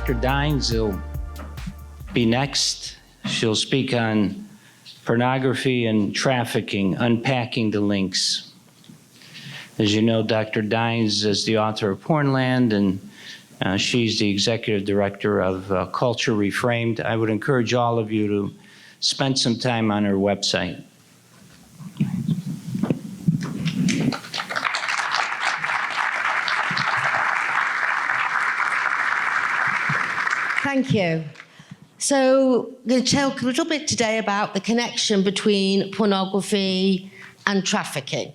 Dr. Dines will be next. She'll speak on pornography and trafficking, unpacking the links. As you know, Dr. Dines is the author of Pornland, and she's the executive director of Culture Reframed. I would encourage all of you to spend some time on her website. Thank you. So I'm going to talk a little bit today about the connection between pornography and trafficking.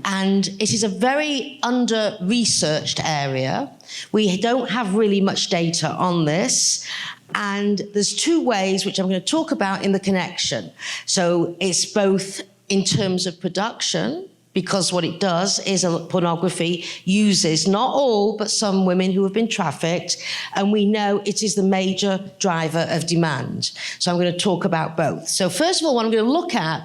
And it is a very under-researched area. We don't have really much data on this. And there's two ways which I'm going to talk about in the connection. So it's both in terms of production, because what it does is pornography uses not all, but some women who have been trafficked, and we know it is the major driver of demand. So I'm going to talk about both. So first of all, what I'm going to look at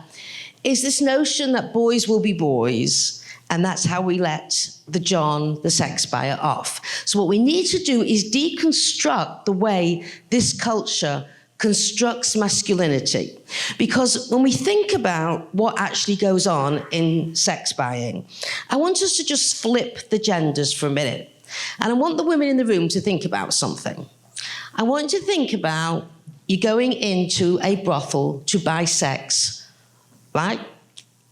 is this notion that boys will be boys, and that's how we let the John, the sex buyer, off. So what we need to do is deconstruct the way this culture constructs masculinity. Because when we think about what actually goes on in sex buying, I want us to just flip the genders for a minute. And I want the women in the room to think about something. I want you to think about you going into a brothel to buy sex, right?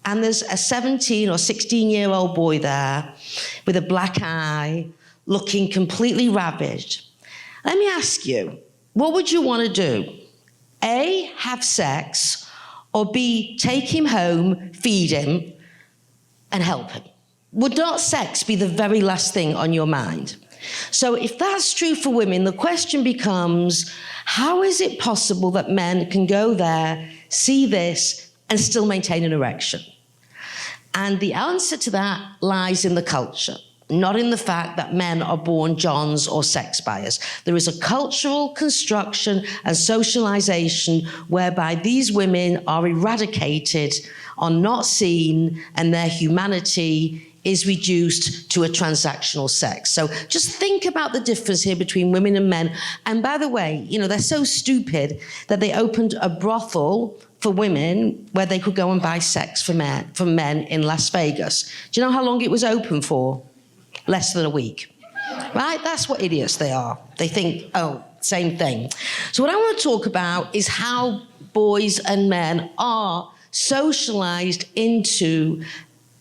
And there's a 17 or 16-year-old boy there with a black eye, looking completely ravaged. Let me ask you, what would you want to do? A, have sex, or B, take him home, feed him, and help him? Would not sex be the very last thing on your mind? So if that's true for women, the question becomes, how is it possible that men can go there, see this, and still maintain an erection? And the answer to that lies in the culture, not in the fact that men are born Johns or sex buyers. There is a cultural construction and socialization whereby these women are eradicated, are not seen, and their humanity is reduced to a transactional sex. So just think about the difference here between women and men. And by the way, you know, they're so stupid that they opened a brothel for women where they could go and buy sex from men in Las Vegas. Do you know how long it was open for? Less than a week, right? That's what idiots they are. They think, oh, same thing. So what I want to talk about is how boys and men are socialized into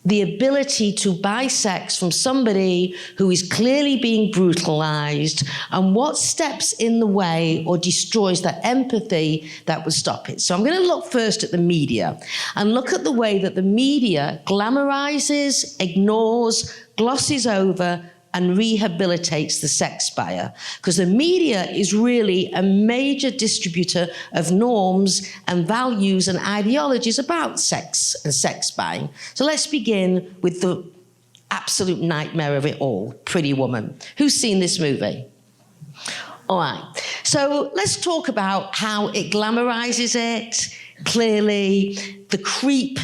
the ability to buy sex from somebody who is clearly being brutalized, and what steps in the way or destroys that empathy that would stop it. So I'm going to look first at the media and look at the way that the media glamorizes, ignores, glosses over, and rehabilitates the sex buyer, because the media is really a major distributor of norms and values and ideologies about sex and sex buying. So let's begin with the absolute nightmare of it all, Pretty Woman. Who's seen this movie? All right, so let's talk about how it glamorizes it, clearly, the creep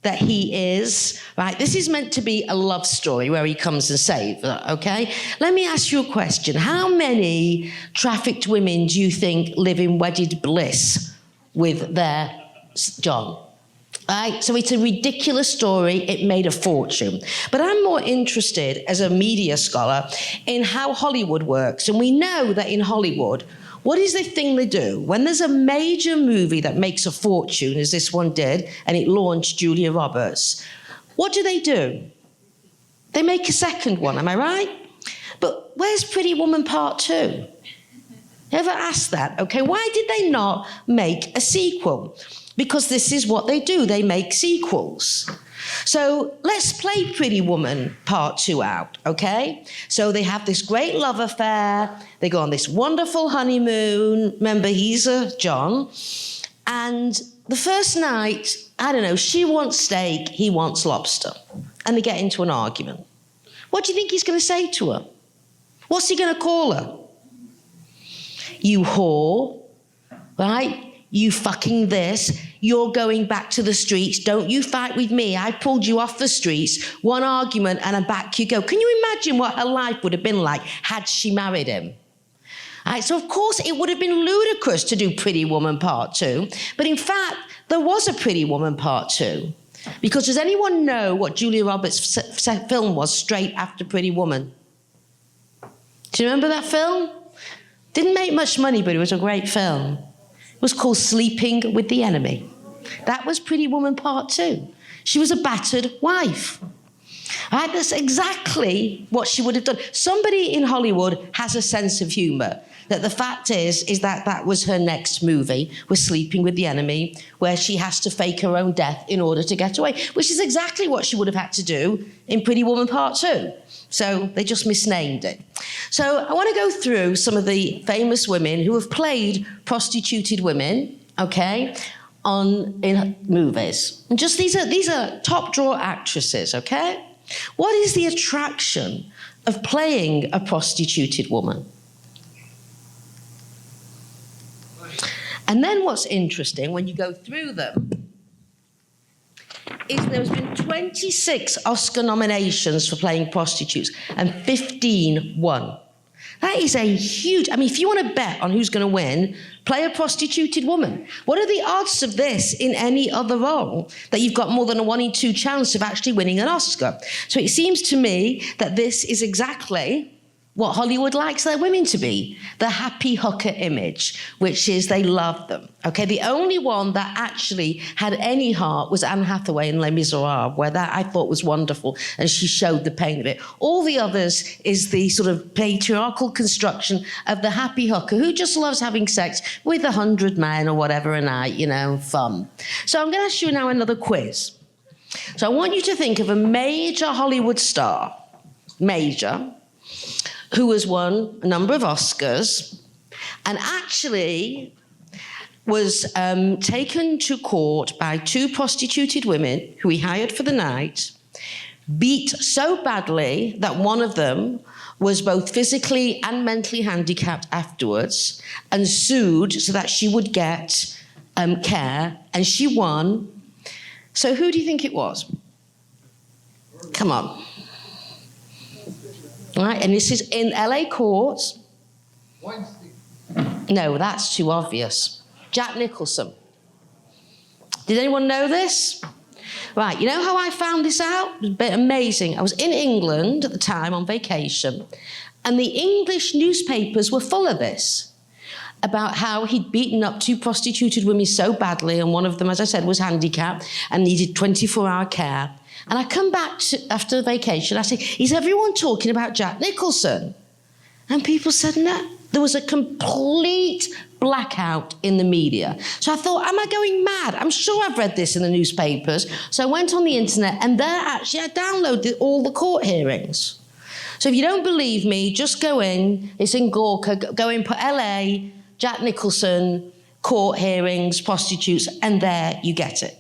that he is, right? This is meant to be a love story where he comes and saves, okay? Let me ask you a question. How many trafficked women do you think live in wedded bliss with their John? Right? So it's a ridiculous story. It made a fortune. But I'm more interested, as a media scholar, in how Hollywood works. And we know that in Hollywood, what is the thing they do? When there's a major movie that makes a fortune, as this one did, and it launched Julia Roberts, what do? They make a second one, am I right? But where's Pretty Woman Part 2? Ever asked that? Okay, why did they not make a sequel? Because this is what they do, they make sequels. So let's play Pretty Woman Part 2 out, okay? So they have this great love affair, they go on this wonderful honeymoon, remember he's a John, and the first night, I don't know, she wants steak, he wants lobster, and they get into an argument. What do you think he's going to say to her? What's he going to call her? You whore, right? You fucking this, you're going back to the streets, don't you fight with me, I pulled you off the streets, one argument and back you go. Can you imagine what her life would have been like had she married him? Right, so of course it would have been ludicrous to do Pretty Woman Part 2, but in fact, there was a Pretty Woman Part 2. Because does anyone know what Julia Roberts' film was straight after Pretty Woman? Do you remember that film? Didn't make much money, but it was a great film. It was called Sleeping with the Enemy. That was Pretty Woman Part 2. She was a battered wife. Right? That's exactly what she would have done. Somebody in Hollywood has a sense of humour. That the fact is that that was her next movie, was Sleeping with the Enemy, where she has to fake her own death in order to get away, which is exactly what she would have had to do in Pretty Woman Part 2. So they just misnamed it. So I want to go through some of the famous women who have played prostituted women, okay, in movies. And just these are top drawer actresses, okay? What is the attraction of playing a prostituted woman? And then what's interesting when you go through them is there's been 26 Oscar nominations for playing prostitutes and 15 won. That is a huge, I mean, if you want to bet on who's going to win, play a prostituted woman. What are the odds of this in any other role? That you've got more than a 1 in 2 chance of actually winning an Oscar. So it seems to me that this is exactly what Hollywood likes their women to be, the happy hooker image, which is they love them. Okay, the only one that actually had any heart was Anne Hathaway in Les Miserables, where that I thought was wonderful, and she showed the pain of it. All the others is the sort of patriarchal construction of the happy hooker who just loves having sex with 100 men or whatever a night, you know, fun. So I'm going to ask you now another quiz. So I want you to think of a major Hollywood star, who has won a number of Oscars and actually was taken to court by 2 prostituted women who he hired for the night, beat so badly that one of them was both physically and mentally handicapped afterwards, and sued so that she would get care, and she won. So who do you think it was? Come on. Right, and this is in LA courts. No, that's too obvious. Jack Nicholson. Did anyone know this? Right, you know how I found this out? It was a bit amazing. I was in England at the time on vacation, and the English newspapers were full of this, about how he'd beaten up 2 prostituted women so badly, and one of them, as I said, was handicapped and needed 24-hour care. And I come back after vacation, I say, is everyone talking about Jack Nicholson? And people said, no. There was a complete blackout in the media. So I thought, am I going mad? I'm sure I've read this in the newspapers. So I went on the internet, and there actually I downloaded all the court hearings. So if you don't believe me, just go in. It's in Gorka. Go in, put LA, Jack Nicholson, court hearings, prostitutes, and there you get it.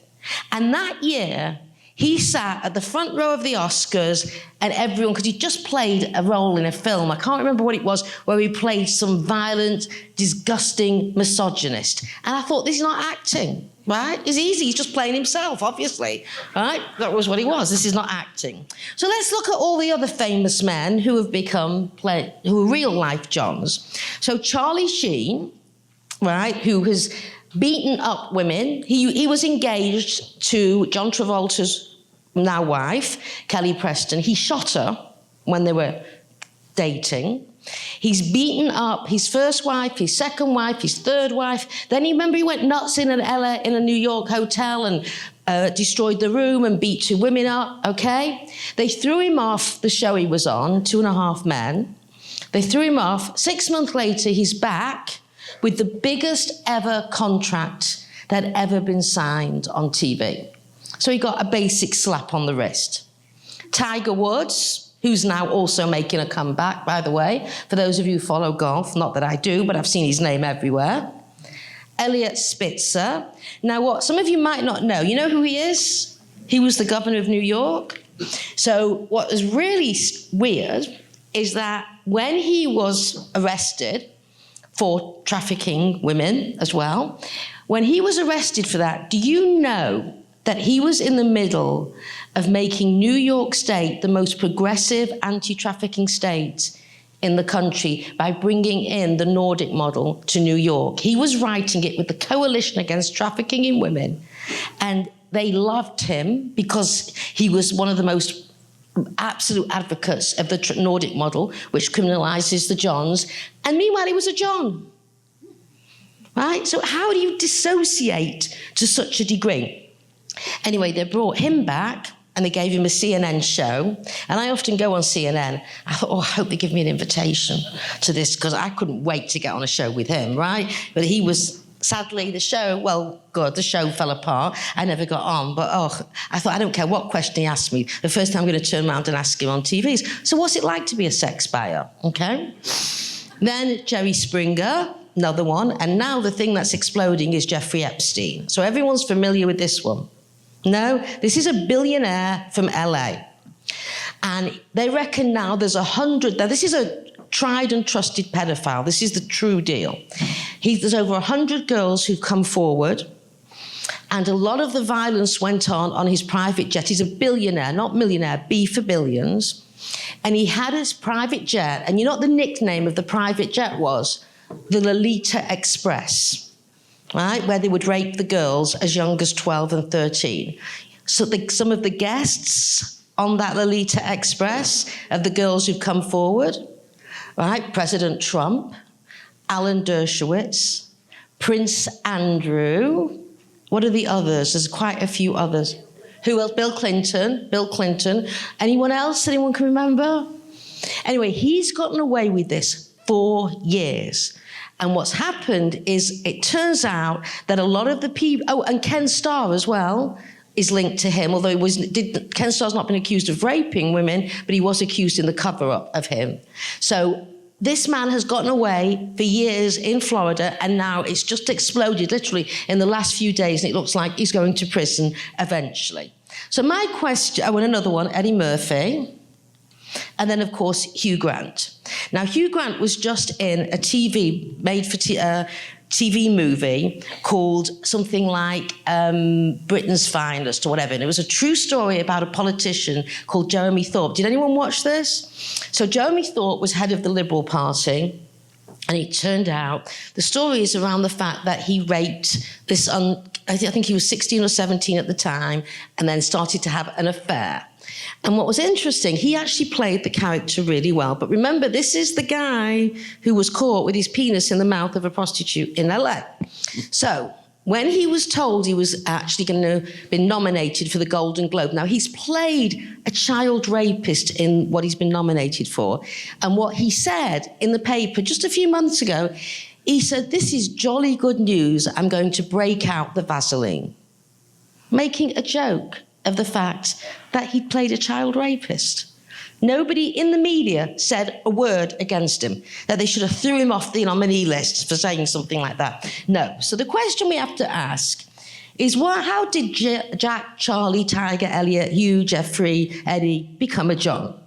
And that year, he sat at the front row of the Oscars, and everyone, because he just played a role in a film, I can't remember what it was, where he played some violent, disgusting misogynist. And I thought, this is not acting, right? It's easy, he's just playing himself, obviously, right? That was what he was, this is not acting. So let's look at all the other famous men who have who are real-life Johns. So Charlie Sheen, right, who has beaten up women. He was engaged to John Travolta's now wife, Kelly Preston. He shot her when they were dating. He's beaten up his first wife, his second wife, his third wife. Then he went nuts in a New York hotel and destroyed the room and beat 2 women up, okay? They threw him off the show he was on, 2.5 Men. They threw him off. 6 months later, he's back with the biggest ever contract that had ever been signed on TV. So he got a basic slap on the wrist. Tiger Woods, who's now also making a comeback, by the way, for those of you who follow golf, not that I do, but I've seen his name everywhere. Elliot Spitzer. Now, what some of you might not know, you know who he is? He was the governor of New York. So what is really weird is that when he was arrested for trafficking women as well, when he was arrested for that, do you know that he was in the middle of making New York State the most progressive anti-trafficking state in the country by bringing in the Nordic model to New York. He was writing it with the Coalition Against Trafficking in Women, and they loved him because he was one of the most absolute advocates of the Nordic model, which criminalizes the Johns, and meanwhile he was a John. Right? So how do you dissociate to such a degree? Anyway, they brought him back and they gave him a CNN show. And I often go on CNN. I thought, oh, I hope they give me an invitation to this, because I couldn't wait to get on a show with him, right? But he was, sadly, the show fell apart. I never got on. But, I thought, I don't care what question he asked me. The first time I'm going to turn around and ask him on TV is, so what's it like to be a sex buyer? Okay? Then Jerry Springer, another one. And now the thing that's exploding is Jeffrey Epstein. So everyone's familiar with this one. No, this is a billionaire from LA. And they reckon now there's 100, now this is a tried and trusted pedophile. This is the true deal. There's over 100 girls who've come forward, and a lot of the violence went on his private jet. He's a billionaire, not millionaire, B for billions. And he had his private jet, and you know what the nickname of the private jet was? The Lolita Express. Right, where they would rape the girls as young as 12 and 13. So some of the guests on that Lolita Express of the girls who've come forward, right, President Trump, Alan Dershowitz, Prince Andrew, what are the others? There's quite a few others. Who else? Bill Clinton. Anyone else? Anyone can remember? Anyway, he's gotten away with this 4 years. And what's happened is it turns out that a lot of the people, and Ken Starr as well is linked to him, although Ken Starr's not been accused of raping women, but he was accused in the cover-up of him. So this man has gotten away for years in Florida, and now it's just exploded literally in the last few days, and it looks like he's going to prison eventually. So my question, and another one, Eddie Murphy. And then, of course, Hugh Grant. Now, Hugh Grant was just in a TV movie called something like Britain's Finest or whatever. And it was a true story about a politician called Jeremy Thorpe. Did anyone watch this? So Jeremy Thorpe was head of the Liberal Party. And it turned out, the story is around the fact that he raped this, I think he was 16 or 17 at the time, and then started to have an affair. And what was interesting, he actually played the character really well. But remember, this is the guy who was caught with his penis in the mouth of a prostitute in LA. So when he was told he was actually going to be nominated for the Golden Globe, now he's played a child rapist in what he's been nominated for. And what he said in the paper just a few months ago, he said, this is jolly good news, I'm going to break out the Vaseline. Making a joke of the fact that he'd played a child rapist. Nobody in the media said a word against him, that they should have threw him off the nominee list for saying something like that. No. So the question we have to ask is, how did Jack, Charlie, Tiger, Elliot, Hugh, Jeffrey, Eddie become a John?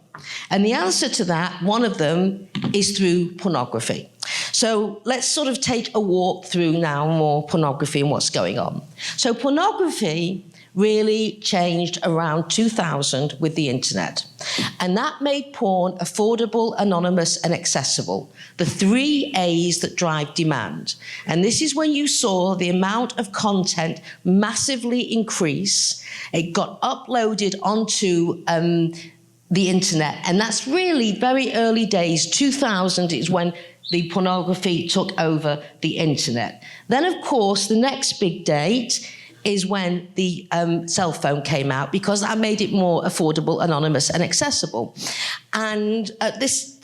And the answer to that, one of them, is through pornography. So let's sort of take a walk through now more pornography and what's going on. So pornography really changed around 2000 with the internet. And that made porn affordable, anonymous, and accessible. The 3 A's that drive demand. And this is when you saw the amount of content massively increase. It got uploaded onto the internet. And that's really very early days. 2000 is when the pornography took over the internet. Then, of course, the next big date is when the cell phone came out, because that made it more affordable, anonymous, and accessible. And at this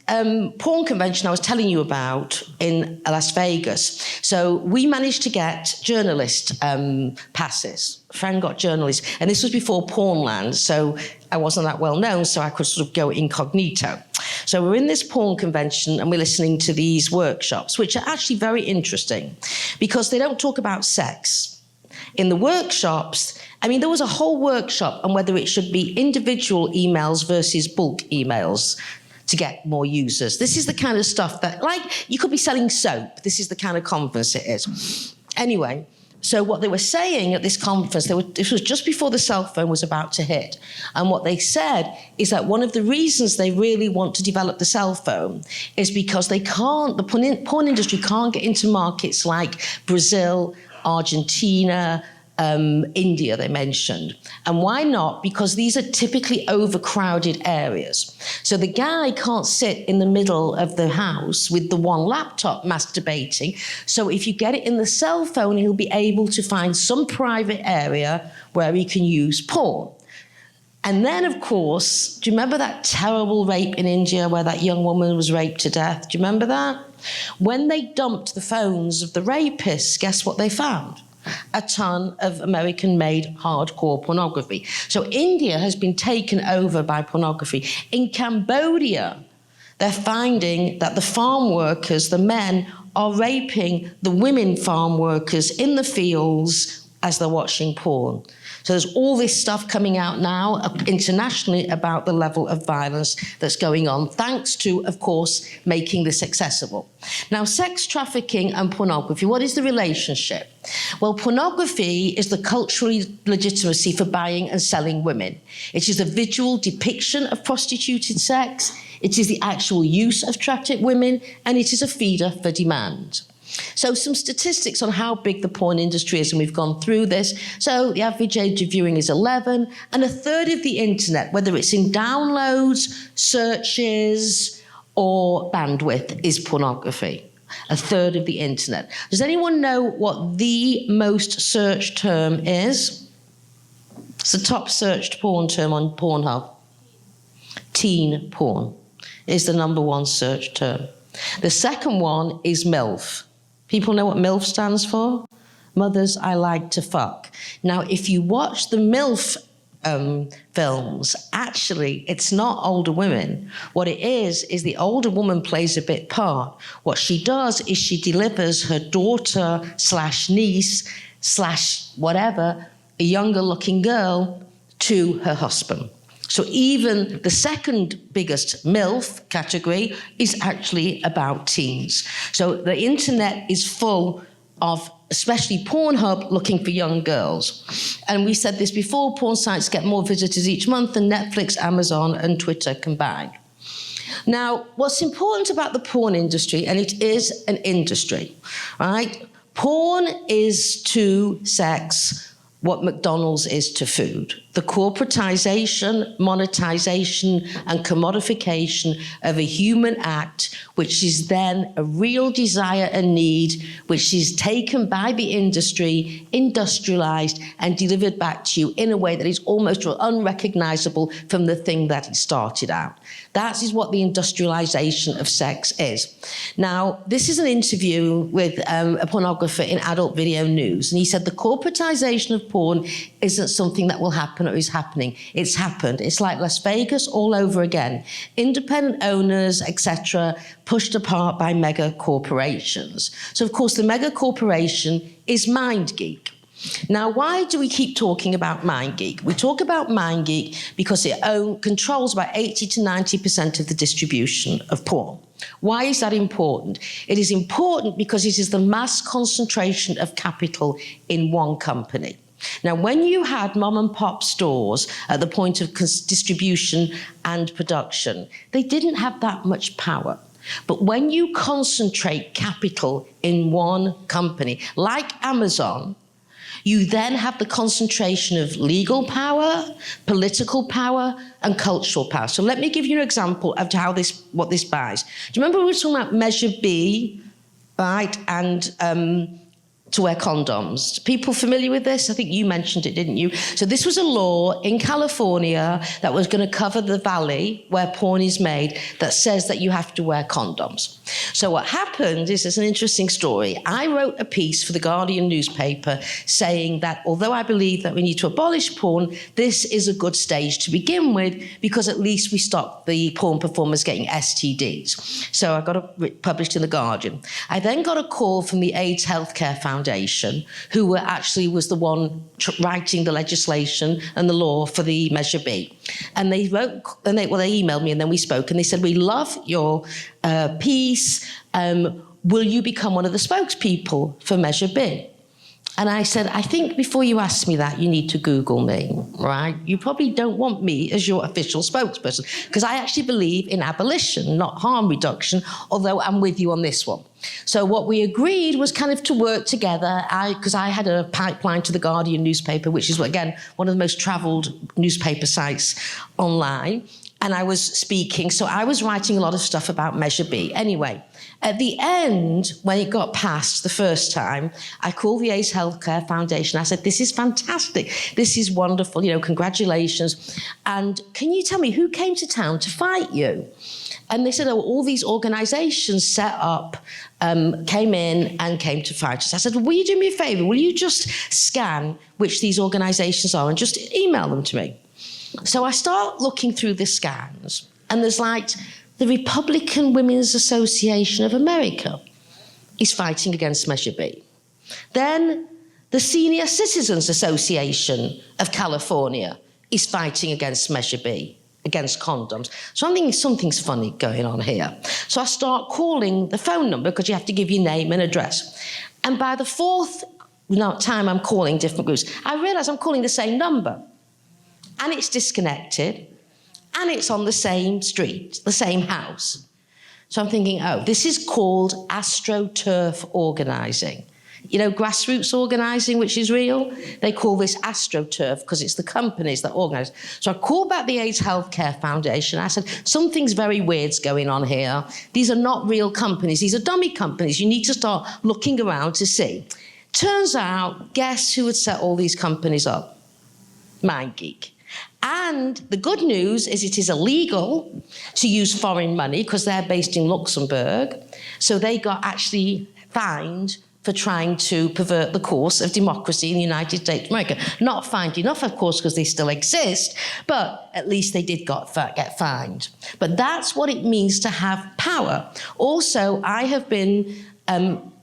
porn convention I was telling you about in Las Vegas, so we managed to get journalist passes. A friend got journalists, and this was before Pornland, so I wasn't that well known, so I could sort of go incognito. So we're in this porn convention and we're listening to these workshops, which are actually very interesting because they don't talk about sex. In the workshops, I mean, there was a whole workshop on whether it should be individual emails versus bulk emails to get more users. This is the kind of stuff that, like, you could be selling soap. This is the kind of conference it is. Anyway, So what they were saying at this conference, this was just before the cell phone was about to hit. And what they said is that one of the reasons they really want to develop the cell phone is because the porn industry can't get into markets like Brazil, Argentina, India, they mentioned. And why not? Because these are typically overcrowded areas. So the guy can't sit in the middle of the house with the one laptop masturbating. So if you get it in the cell phone, he'll be able to find some private area where he can use porn. And then, of course, do you remember that terrible rape in India where that young woman was raped to death? Do you remember that? When they dumped the phones of the rapists, guess what they found? A ton of American-made hardcore pornography. So India has been taken over by pornography. In Cambodia, they're finding that the farm workers, the men, are raping the women farm workers in the fields as they're watching porn. So there's all this stuff coming out now internationally about the level of violence that's going on, thanks to, of course, making this accessible. Now, sex trafficking and pornography, what is the relationship? Well, pornography is the cultural legitimacy for buying and selling women. It is a visual depiction of prostituted sex, it is the actual use of trafficked women, and it is a feeder for demand. So some statistics on how big the porn industry is, and we've gone through this. So the average age of viewing is 11, and a third of the internet, whether it's in downloads, searches, or bandwidth, is pornography. A third of the internet. Does anyone know what the most searched term is? It's the top searched porn term on Pornhub. Teen porn is the #1 search term. The second one is MILF. People know what MILF stands for? Mothers I Like to Fuck. Now, if you watch the MILF films, actually, it's not older women. What it is the older woman plays a bit part. What she does is she delivers her daughter / niece / whatever, a younger looking girl, to her husband. So even the second biggest MILF category is actually about teens. So the internet is full of, especially Pornhub, looking for young girls. And we said this before, porn sites get more visitors each month than Netflix, Amazon, and Twitter combined. Now, what's important about the porn industry, and it is an industry, right? Porn is to sex what McDonald's is to food. The corporatization, monetization, and commodification of a human act, which is then a real desire and need, which is taken by the industry, industrialized, and delivered back to you in a way that is almost unrecognizable from the thing that it started out. That is what the industrialization of sex is. Now, this is an interview with a pornographer in Adult Video News, and he said the corporatization of porn isn't something that will happen or is happening. It's happened. It's like Las Vegas all over again. Independent owners, etc., pushed apart by mega corporations. So, of course, the mega corporation is MindGeek. Now, why do we keep talking about MindGeek? We talk about MindGeek because it controls about 80 to 90% of the distribution of porn. Why is that important? It is important because it is the mass concentration of capital in one company. Now, when you had mom and pop stores at the point of distribution and production, they didn't have that much power. But when you concentrate capital in one company, like Amazon, you then have the concentration of legal power, political power, and cultural power. So let me give you an example of what this buys. Do you remember we were talking about Measure B, right, and to wear condoms? People familiar with this? I think you mentioned it, didn't you? So this was a law in California that was going to cover the valley where porn is made that says that you have to wear condoms. So what happened is, it's an interesting story. I wrote a piece for the Guardian newspaper saying that although I believe that we need to abolish porn, this is a good stage to begin with because at least we stop the porn performers getting STDs. So I got it published in the Guardian. I then got a call from the AIDS Healthcare Foundation, who was the one writing the legislation and the law for the Measure B. And they emailed me and then we spoke and they said, we love your piece. Will you become one of the spokespeople for Measure B? And I said, I think before you ask me that, you need to Google me, right? You probably don't want me as your official spokesperson, because I actually believe in abolition, not harm reduction, although I'm with you on this one. So what we agreed was kind of to work together, because I had a pipeline to the Guardian newspaper, which is, again, one of the most travelled newspaper sites online. And I was speaking, so I was writing a lot of stuff about Measure B. Anyway, at the end, when it got passed the first time, I called the AIDS Healthcare Foundation. I said, this is fantastic. This is wonderful, congratulations. And can you tell me who came to town to fight you? And they said, oh, all these organisations set up, came in and came to fight us. I said, well, will you do me a favour? Will you just scan which these organisations are and just email them to me? So I start looking through the scans, and there's like the Republican Women's Association of America is fighting against Measure B. Then the Senior Citizens Association of California is fighting against Measure B, against condoms. So I'm thinking something's funny going on here. So I start calling the phone number, because you have to give your name and address. And by the fourth time I'm calling different groups, I realise I'm calling the same number. And it's disconnected, and it's on the same street, the same house. So I'm thinking, oh, this is called AstroTurf organising. Grassroots organising, which is real. They call this AstroTurf because it's the companies that organise. So I called back the AIDS Healthcare Foundation. I said, something's very weird's going on here. These are not real companies. These are dummy companies. You need to start looking around to see. Turns out, guess who had set all these companies up? MindGeek. And the good news is it is illegal to use foreign money because they're based in Luxembourg. So they got actually fined for trying to pervert the course of democracy in the United States of America. Not fined enough, of course, because they still exist, but at least they did get fined. But that's what it means to have power. Also, I have been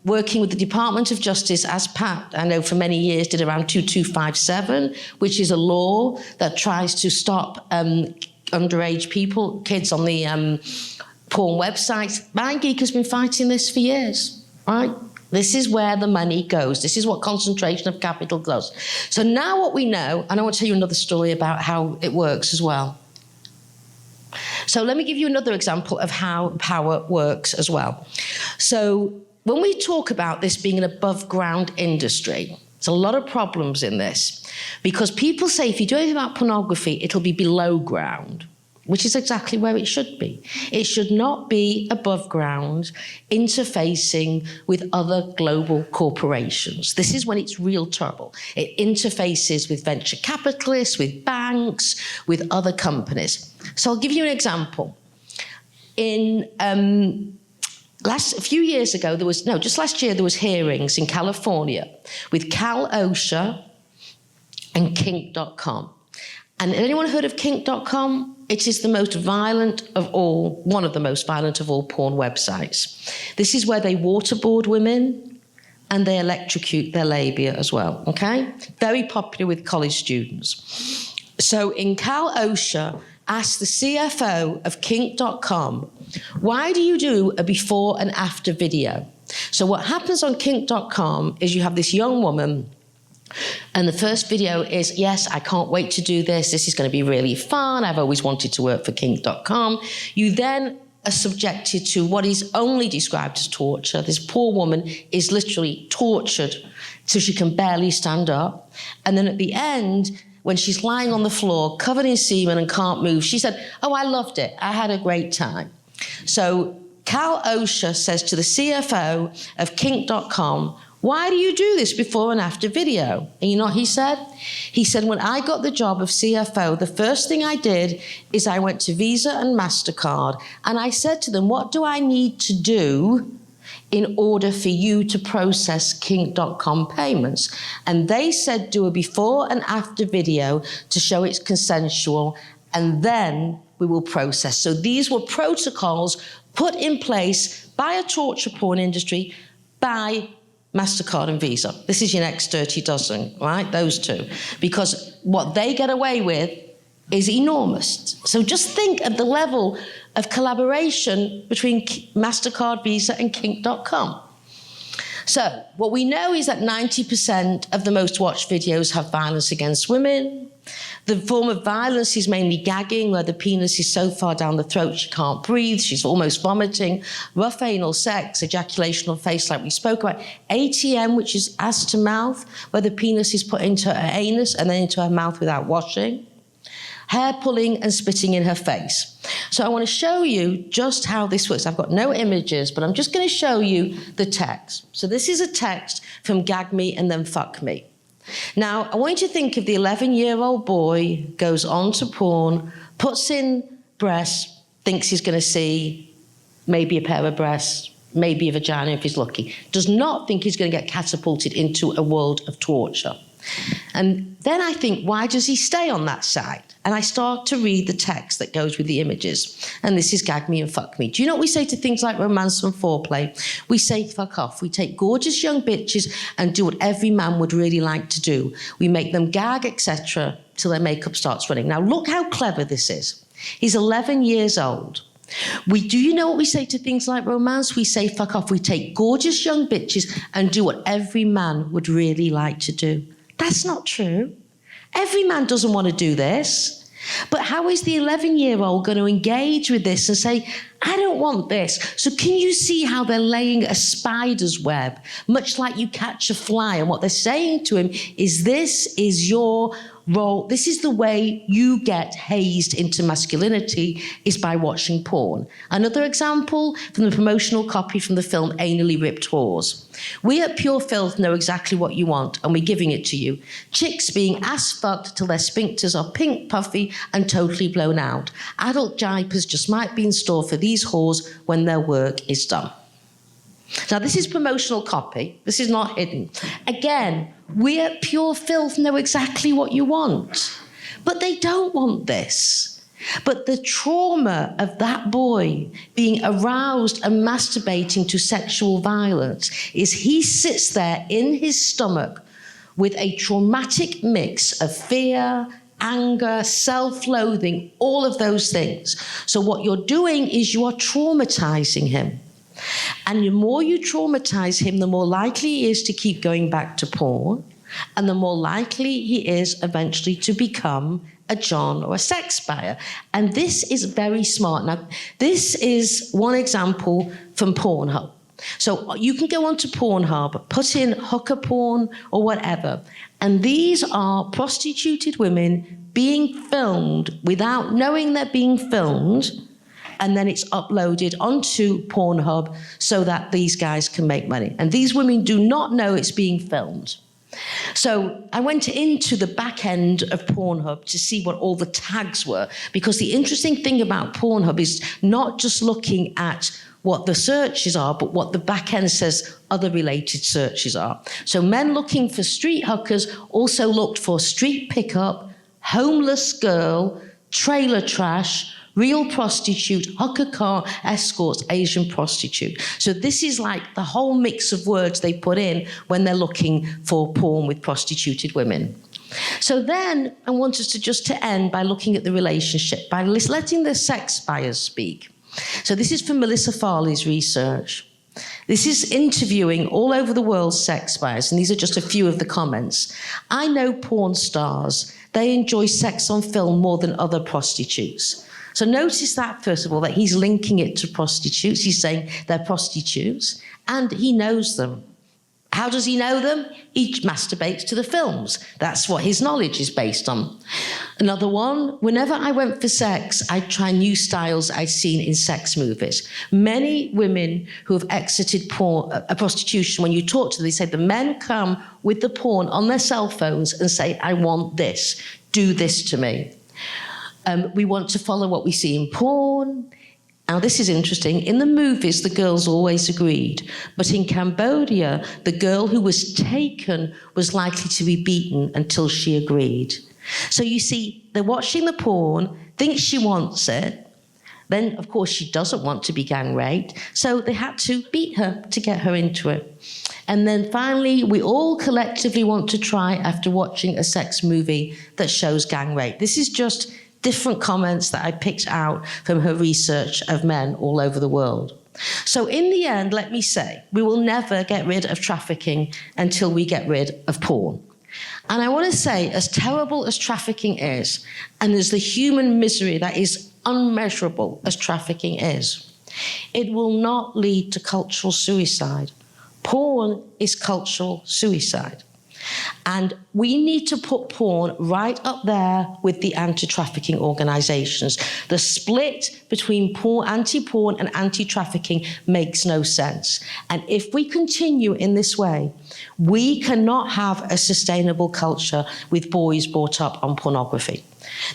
working with the Department of Justice, as Pat, I know for many years, did around 2257, which is a law that tries to stop underage people, kids on the porn websites. MindGeek has been fighting this for years, right? This is where the money goes. This is what concentration of capital does. So now what we know, and I want to tell you another story about how it works as well. So let me give you another example of how power works as well. So when we talk about this being an above-ground industry, there's a lot of problems in this, because people say if you do anything about pornography, it'll be below ground, which is exactly where it should be. It should not be above ground, interfacing with other global corporations. This is when it's real trouble. It interfaces with venture capitalists, with banks, with other companies. So I'll give you an example. In a few years ago, just last year, there was hearings in California with Cal OSHA and Kink.com. And anyone heard of Kink.com? It is the most violent of all, one of the most violent of all porn websites. This is where they waterboard women and they electrocute their labia as well, okay? Very popular with college students. So in Cal OSHA asked the CFO of Kink.com, why do you do a before and after video? So what happens on Kink.com is you have this young woman, and the first video is, yes, I can't wait to do this. This is going to be really fun. I've always wanted to work for Kink.com. You then are subjected to what is only described as torture. This poor woman is literally tortured so she can barely stand up. And then at the end, when she's lying on the floor, covered in semen and can't move, she said, oh, I loved it. I had a great time. So Cal OSHA says to the CFO of Kink.com, why do you do this before and after video? And you know what he said? He said, when I got the job of CFO, the first thing I did is I went to Visa and MasterCard, and I said to them, what do I need to do in order for you to process Kink.com payments? And they said, do a before and after video to show it's consensual, and then we will process. So these were protocols put in place by a torture porn industry, by MasterCard and Visa. This is your next dirty dozen, right? Those two. Because what they get away with is enormous. So just think of the level of collaboration between MasterCard, Visa, and Kink.com. So what we know is that 90% of the most watched videos have violence against women. The form of violence is mainly gagging, where the penis is so far down the throat she can't breathe, she's almost vomiting. Rough anal sex, ejaculation on face like we spoke about. ATM, which is ass to mouth, where the penis is put into her anus and then into her mouth without washing. Hair pulling and spitting in her face. So I want to show you just how this works. I've got no images, but I'm just going to show you the text. So this is a text from Gag Me and Then Fuck Me. Now, I want you to think of the 11-year-old boy goes on to porn, puts in breasts, thinks he's going to see maybe a pair of breasts, maybe a vagina if he's lucky, does not think he's going to get catapulted into a world of torture. And then I think, why does he stay on that site? And I start to read the text that goes with the images. And this is Gag Me and Fuck Me. Do you know what we say to things like romance and foreplay? We say fuck off. We take gorgeous young bitches and do what every man would really like to do. We make them gag, etc., till their makeup starts running. Now look how clever this is. He's 11 years old. Do you know what we say to things like romance? We say fuck off. We take gorgeous young bitches and do what every man would really like to do. That's not true. Every man doesn't want to do this. But how is the 11-year-old going to engage with this and say, I don't want this? So can you see how they're laying a spider's web, much like you catch a fly? And what they're saying to him is, this is your role. This is the way you get hazed into masculinity, is by watching porn. Another example from the promotional copy from the film Anally Ripped Whores. We at Pure Filth know exactly what you want, and we're giving it to you. Chicks being ass-fucked till their sphincters are pink, puffy, and totally blown out. Adult diapers just might be in store for these whores when their work is done. Now, this is promotional copy. This is not hidden. Again, we at Pure Filth know exactly what you want. But they don't want this. But the trauma of that boy being aroused and masturbating to sexual violence is he sits there in his stomach with a traumatic mix of fear, anger, self-loathing, all of those things. So what you're doing is you are traumatizing him. And the more you traumatize him, the more likely he is to keep going back to porn, and the more likely he is eventually to become a John or a sex buyer. And this is very smart. Now, this is one example from Pornhub. So you can go onto Pornhub, put in hooker porn or whatever, and these are prostituted women being filmed without knowing they're being filmed, and then it's uploaded onto Pornhub so that these guys can make money. And these women do not know it's being filmed. So I went into the back end of Pornhub to see what all the tags were, because the interesting thing about Pornhub is not just looking at what the searches are, but what the back end says other related searches are. So men looking for street hookers also looked for street pickup, homeless girl, trailer trash, real prostitute, hooker car, escorts, Asian prostitute. So this is like the whole mix of words they put in when they're looking for porn with prostituted women. So then I want us to end by looking at the relationship, by letting the sex buyers speak. So this is from Melissa Farley's research. This is interviewing all over the world sex buyers, and these are just a few of the comments. I know porn stars. They enjoy sex on film more than other prostitutes. So notice that, first of all, that he's linking it to prostitutes. He's saying they're prostitutes, and he knows them. How does he know them? He masturbates to the films. That's what his knowledge is based on. Another one, whenever I went for sex, I'd try new styles I'd seen in sex movies. Many women who have exited prostitution, when you talk to them, they say the men come with the porn on their cell phones and say, I want this, do this to me. We want to follow what we see in porn. Now, this is interesting. In the movies, the girls always agreed. But in Cambodia, the girl who was taken was likely to be beaten until she agreed. So you see, they're watching the porn, think she wants it. Then, of course, she doesn't want to be gang raped. So they had to beat her to get her into it. And then finally, we all collectively want to try after watching a sex movie that shows gang rape. This is just different comments that I picked out from her research of men all over the world. So in the end, let me say, we will never get rid of trafficking until we get rid of porn. And I want to say, as terrible as trafficking is, and as the human misery that is unmeasurable as trafficking is, it will not lead to cultural suicide. Porn is cultural suicide. And we need to put porn right up there with the anti-trafficking organisations. The split between anti-porn and anti-trafficking makes no sense. And if we continue in this way, we cannot have a sustainable culture with boys brought up on pornography.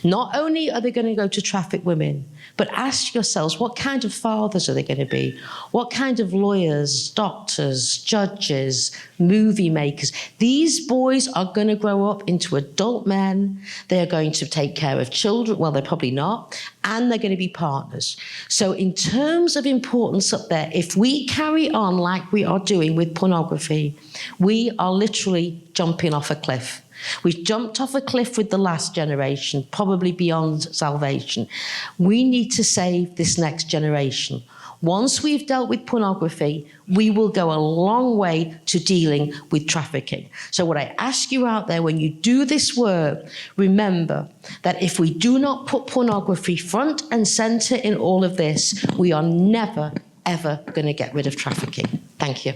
Not only are they going to go to traffic women, but ask yourselves, what kind of fathers are they going to be? What kind of lawyers, doctors, judges, movie makers? These boys are going to grow up into adult men. They're going to take care of children. Well, they're probably not. And they're going to be partners. So in terms of importance up there, if we carry on like we are doing with pornography, we are literally jumping off a cliff. We've jumped off a cliff with the last generation, probably beyond salvation. We need to save this next generation. Once we've dealt with pornography, we will go a long way to dealing with trafficking. So what I ask you out there, when you do this work, remember that if we do not put pornography front and center in all of this, we are never, ever going to get rid of trafficking. Thank you.